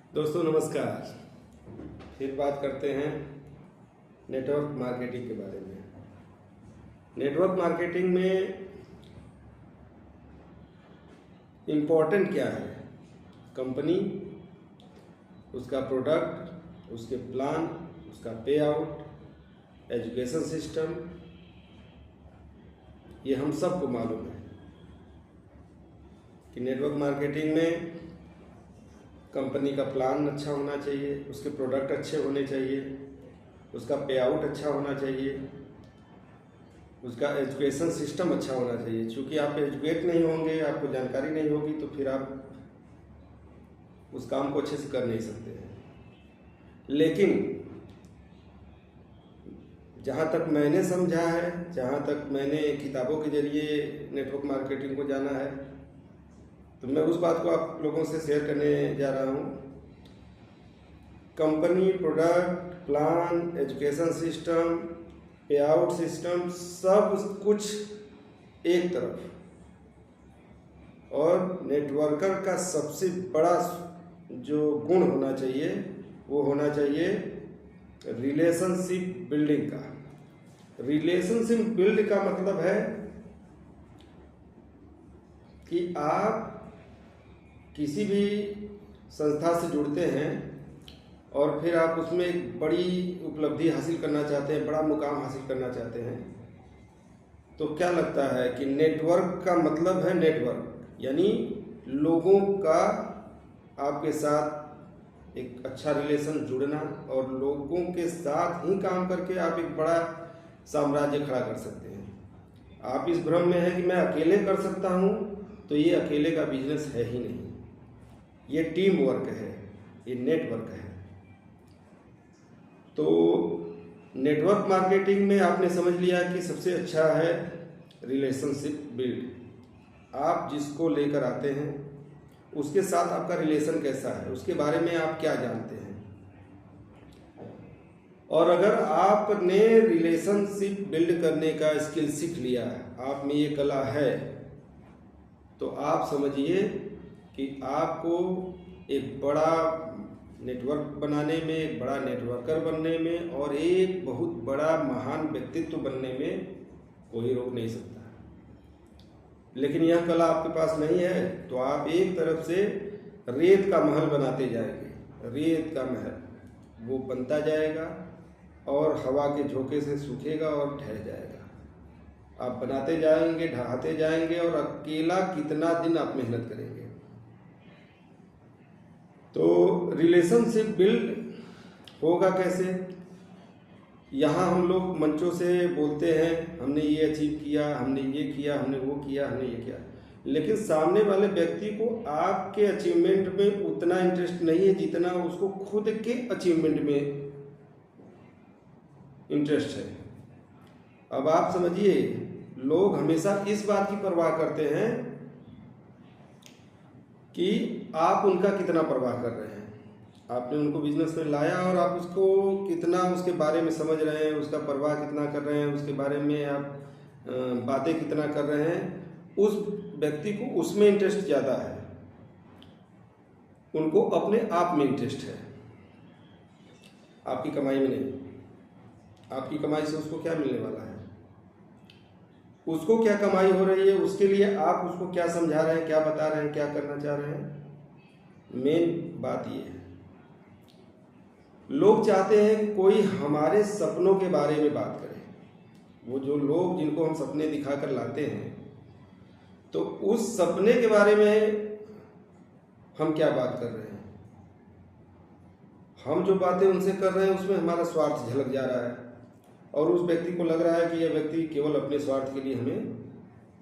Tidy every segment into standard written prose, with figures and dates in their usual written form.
दोस्तों नमस्कार। फिर बात करते हैं नेटवर्क मार्केटिंग के बारे में। नेटवर्क मार्केटिंग में इम्पोर्टेंट क्या है? कंपनी, उसका प्रोडक्ट, उसके प्लान, उसका पे आउट, एजुकेशन सिस्टम, ये हम सबको मालूम है कि नेटवर्क मार्केटिंग में कंपनी का प्लान अच्छा होना चाहिए, उसके प्रोडक्ट अच्छे होने चाहिए, उसका पे आउट अच्छा होना चाहिए, उसका एजुकेशन सिस्टम अच्छा होना चाहिए। क्योंकि आप एजुकेट नहीं होंगे, आपको जानकारी नहीं होगी, तो फिर आप उस काम को अच्छे से कर नहीं सकते हैं। लेकिन जहाँ तक मैंने समझा है, जहाँ तक मैंने किताबों के जरिए नेटवर्क मार्केटिंग को जाना है, तो मैं उस बात को आप लोगों से शेयर करने जा रहा हूँ। Company, product, plan, education system, पे आउट सिस्टम, सब कुछ एक तरफ, और नेटवर्कर का सबसे बड़ा जो गुण होना चाहिए वो होना चाहिए रिलेशनशिप बिल्डिंग का। रिलेशनशिप बिल्ड का मतलब है कि आप किसी भी संस्था से जुड़ते हैं और फिर आप उसमें एक बड़ी उपलब्धि हासिल करना चाहते हैं, बड़ा मुकाम हासिल करना चाहते हैं, तो क्या लगता है कि नेटवर्क का मतलब है नेटवर्क, यानी लोगों का आपके साथ एक अच्छा रिलेशन जुड़ना, और लोगों के साथ ही काम करके आप एक बड़ा साम्राज्य खड़ा कर सकते हैं। आप इस भ्रम में हैं कि मैं अकेले कर सकता हूँ, तो ये अकेले का बिजनेस है ही नहीं, ये टीम वर्क है, ये नेटवर्क है। तो नेटवर्क मार्केटिंग में आपने समझ लिया कि सबसे अच्छा है रिलेशनशिप बिल्ड। आप जिसको लेकर आते हैं उसके साथ आपका रिलेशन कैसा है, उसके बारे में आप क्या जानते हैं। और अगर आपने रिलेशनशिप बिल्ड करने का स्किल सीख लिया, आप में ये कला है, तो आप समझिए कि आपको एक बड़ा नेटवर्क बनाने में, एक बड़ा नेटवर्कर बनने में और एक बहुत बड़ा महान व्यक्तित्व बनने में कोई रोक नहीं सकता। लेकिन यह कला आपके पास नहीं है तो आप एक तरफ से रेत का महल बनाते जाएंगे। रेत का महल वो बनता जाएगा और हवा के झोंके से सूखेगा और ढह जाएगा। आप बनाते जाएंगे, ढहाते जाएंगे, और अकेला कितना दिन आप मेहनत करेंगे। तो रिलेशनशिप बिल्ड होगा कैसे? यहाँ हम लोग मंचों से बोलते हैं हमने ये अचीव किया, हमने ये किया, हमने वो किया, हमने ये किया, लेकिन सामने वाले व्यक्ति को आपके अचीवमेंट में उतना इंटरेस्ट नहीं है जितना उसको खुद के अचीवमेंट में इंटरेस्ट है। अब आप समझिए, लोग हमेशा इस बात की परवाह करते हैं कि आप उनका कितना परवाह कर रहे हैं। आपने उनको बिजनेस में लाया और आप उसको कितना, उसके बारे में समझ रहे हैं, उसका परवाह कितना कर रहे हैं, उसके बारे में आप बातें कितना कर रहे हैं। उस व्यक्ति को उसमें इंटरेस्ट ज़्यादा है, उनको अपने आप में इंटरेस्ट है, आपकी कमाई में नहीं। आपकी कमाई से उसको क्या मिलने वाला है, उसको क्या कमाई हो रही है, उसके लिए आप उसको क्या समझा रहे हैं, क्या बता रहे हैं, क्या करना चाह रहे हैं। मेन बात ये है, लोग चाहते हैं कि कोई हमारे सपनों के बारे में बात करे। वो जो लोग जिनको हम सपने दिखाकर लाते हैं, तो उस सपने के बारे में हम क्या बात कर रहे हैं। हम जो बातें उनसे कर रहे हैं उसमें हमारा स्वार्थ झलक जा रहा है, और उस व्यक्ति को लग रहा है कि यह व्यक्ति केवल अपने स्वार्थ के लिए हमें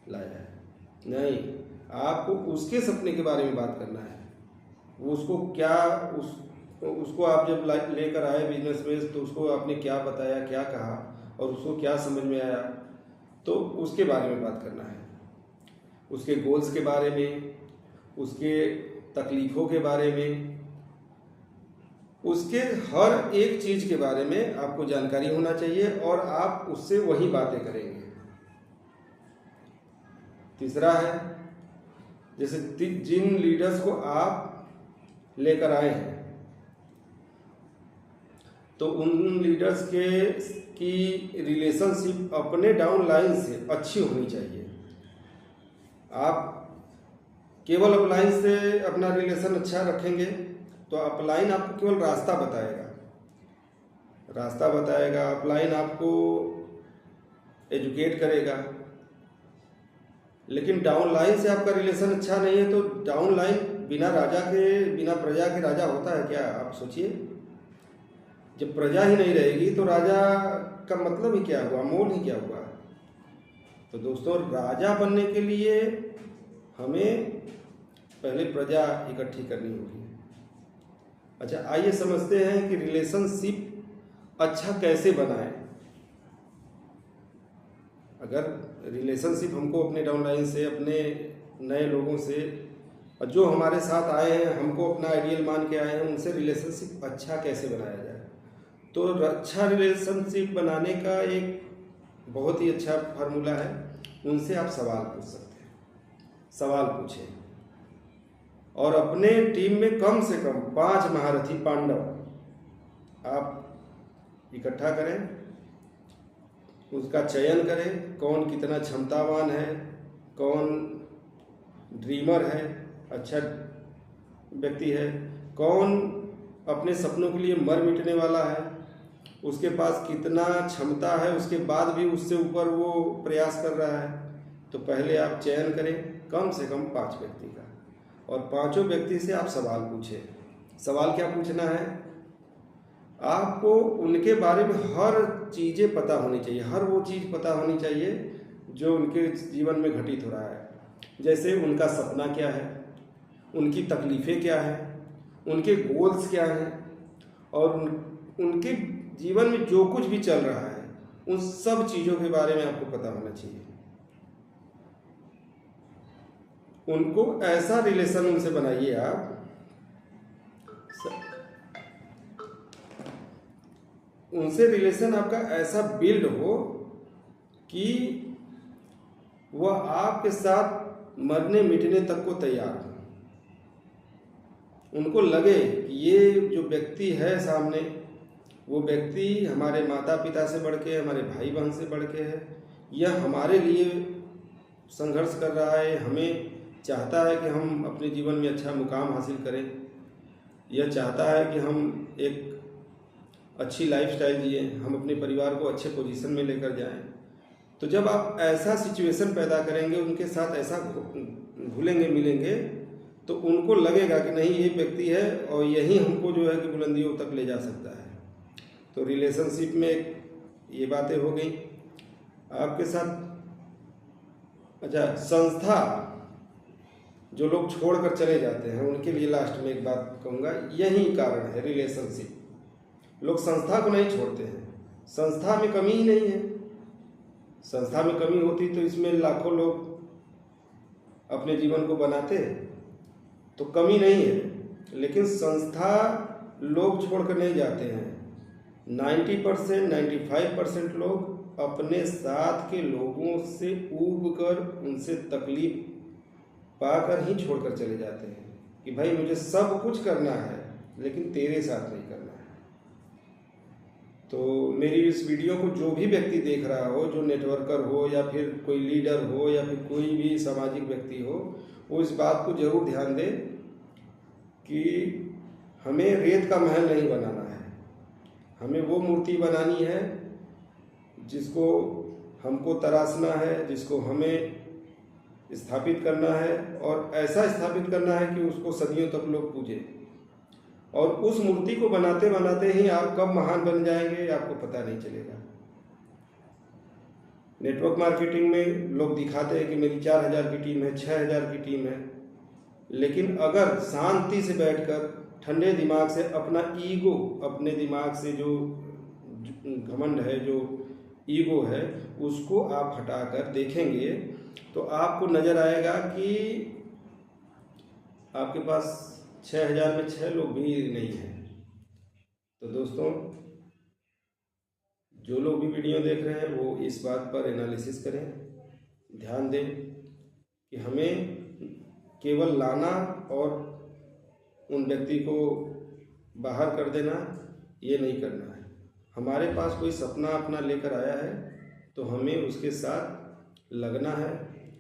लाया है। नहीं, आपको उसके सपने के बारे में बात करना है। वो उसको क्या, उसको आप जब लेकर आए बिजनेस में, तो उसको आपने क्या बताया, क्या कहा, और उसको क्या समझ में आया, तो उसके बारे में बात करना है। उसके गोल्स के बारे में, उसके तकलीफ़ों के बारे में, उसके हर एक चीज़ के बारे में आपको जानकारी होना चाहिए, और आप उससे वही बातें करेंगे। तीसरा है, जैसे जिन लीडर्स को आप लेकर आए हैं, तो उन लीडर्स की रिलेशनशिप अपने डाउन लाइन से अच्छी होनी चाहिए। आप केवल अपलाइन से अपना रिलेशन अच्छा रखेंगे तो अपलाइन आपको केवल रास्ता बताएगा, अपलाइन आपको एजुकेट करेगा। लेकिन डाउन लाइन से आपका रिलेशन अच्छा नहीं है तो डाउन लाइन बिना प्रजा के राजा होता है क्या? आप सोचिए, जब प्रजा ही नहीं रहेगी तो राजा का मतलब ही क्या हुआ, मोल ही क्या हुआ? तो दोस्तों, राजा बनने के लिए हमें पहले प्रजा इकट्ठी करनी होगी। अच्छा, आइए समझते हैं कि रिलेशनशिप अच्छा कैसे बनाएं। अगर रिलेशनशिप हमको अपने डाउनलाइन से, अपने नए लोगों से, और जो हमारे साथ आए हैं, हमको अपना आइडियल मान के आए हैं, उनसे रिलेशनशिप अच्छा कैसे बनाया जाए, तो अच्छा रिलेशनशिप बनाने का एक बहुत ही अच्छा फार्मूला है। उनसे आप सवाल पूछ सकते हैं, सवाल पूछें। और अपने टीम में कम से कम 5 महारथी पांडव आप इकट्ठा करें, उसका चयन करें, कौन कितना क्षमतावान है, कौन ड्रीमर है, अच्छा व्यक्ति है, कौन अपने सपनों के लिए मर मिटने वाला है, उसके पास कितना क्षमता है, उसके बाद भी उससे ऊपर वो प्रयास कर रहा है। तो पहले आप चयन करें कम से कम 5 व्यक्ति का, और 5 व्यक्ति से आप सवाल पूछें। सवाल क्या पूछना है? आपको उनके बारे में हर चीज़ें पता होनी चाहिए, हर वो चीज़ पता होनी चाहिए जो उनके जीवन में घटित हो रहा है। जैसे उनका सपना क्या है, उनकी तकलीफ़ें क्या हैं, उनके गोल्स क्या हैं, और उनके जीवन में जो कुछ भी चल रहा है उन सब चीज़ों के बारे में आपको पता होना चाहिए। उनको ऐसा रिलेशन उनसे बनाइए आप, उनसे रिलेशन आपका ऐसा बिल्ड हो कि वह आपके साथ मरने मिटने तक को तैयार हो। उनको लगे कि ये जो व्यक्ति है सामने, वो व्यक्ति हमारे माता पिता से बढ़ के, हमारे भाई बहन से बढ़ के है, यह हमारे लिए संघर्ष कर रहा है, हमें चाहता है कि हम अपने जीवन में अच्छा मुकाम हासिल करें, यह चाहता है कि हम एक अच्छी लाइफस्टाइल जिए, हम अपने परिवार को अच्छे पोजीशन में लेकर जाएं। तो जब आप ऐसा सिचुएशन पैदा करेंगे, उनके साथ ऐसा घुलेंगे मिलेंगे, तो उनको लगेगा कि नहीं, ये व्यक्ति है और यही हमको जो है कि बुलंदियों तक ले जा सकता है। तो रिलेशनशिप में ये बातें हो गई आपके साथ। अच्छा, संस्था जो लोग छोड़कर चले जाते हैं उनके लिए लास्ट में एक बात कहूँगा, यही कारण है रिलेशनशिप। लोग संस्था को नहीं छोड़ते हैं, संस्था में कमी ही नहीं है। संस्था में कमी होती तो इसमें लाखों लोग अपने जीवन को बनाते, तो कमी नहीं है। लेकिन संस्था लोग छोड़कर नहीं जाते हैं। 90% 95% लोग अपने साथ के लोगों से ऊब कर, उनसे तकलीफ पाकर ही छोड़कर चले जाते हैं कि भाई मुझे सब कुछ करना है लेकिन तेरे साथ नहीं करना है। तो मेरी इस वीडियो को जो भी व्यक्ति देख रहा हो, जो नेटवर्कर हो या फिर कोई लीडर हो या फिर कोई भी सामाजिक व्यक्ति हो, वो इस बात को जरूर ध्यान दे कि हमें रेत का महल नहीं बनाना है, हमें वो मूर्ति बनानी है जिसको हमको तराशना है, जिसको हमें स्थापित करना है, और ऐसा स्थापित करना है कि उसको सदियों तक लोग पूजे। और उस मूर्ति को बनाते बनाते ही आप कब महान बन जाएंगे आपको पता नहीं चलेगा। नेटवर्क मार्केटिंग में लोग दिखाते हैं कि मेरी 4000 की टीम है, 6000 की टीम है, लेकिन अगर शांति से बैठकर ठंडे दिमाग से अपना ईगो, अपने दिमाग से जो घमंड है, जो ईगो है, उसको आप हटाकर देखेंगे तो आपको नजर आएगा कि आपके पास 6000 में 6 लोग भी नहीं हैं। तो दोस्तों, जो लोग भी वीडियो देख रहे हैं वो इस बात पर एनालिसिस करें, ध्यान दें कि हमें केवल लाना और उन व्यक्ति को बाहर कर देना ये नहीं करना है। हमारे पास कोई सपना अपना लेकर आया है तो हमें उसके साथ लगना है,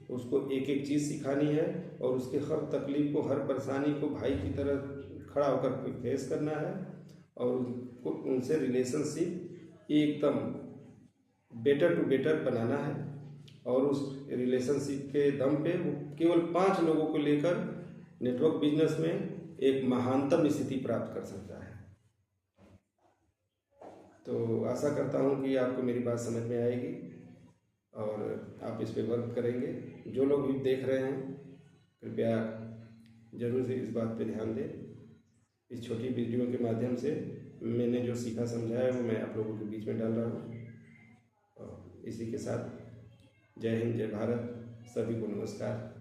उसको एक एक चीज़ सिखानी है और उसके हर तकलीफ को, हर परेशानी को भाई की तरह खड़ा होकर फेस करना है और उनको उनसे रिलेशनशिप एकदम बेटर टू बेटर बनाना है। और उस रिलेशनशिप के दम पे वो केवल 5 लोगों को लेकर नेटवर्क बिजनेस में एक महानतम स्थिति प्राप्त कर सकता है। तो आशा करता हूँ कि आपको मेरी बात समझ में आएगी और आप इस पे वर्क करेंगे। जो लोग भी देख रहे हैं कृपया ज़रूर से इस बात पे ध्यान दें। इस छोटी वीडियो के माध्यम से मैंने जो सीखा समझा है वो मैं आप लोगों के बीच में डाल रहा हूँ। और इसी के साथ जय हिंद, जय भारत, सभी को नमस्कार।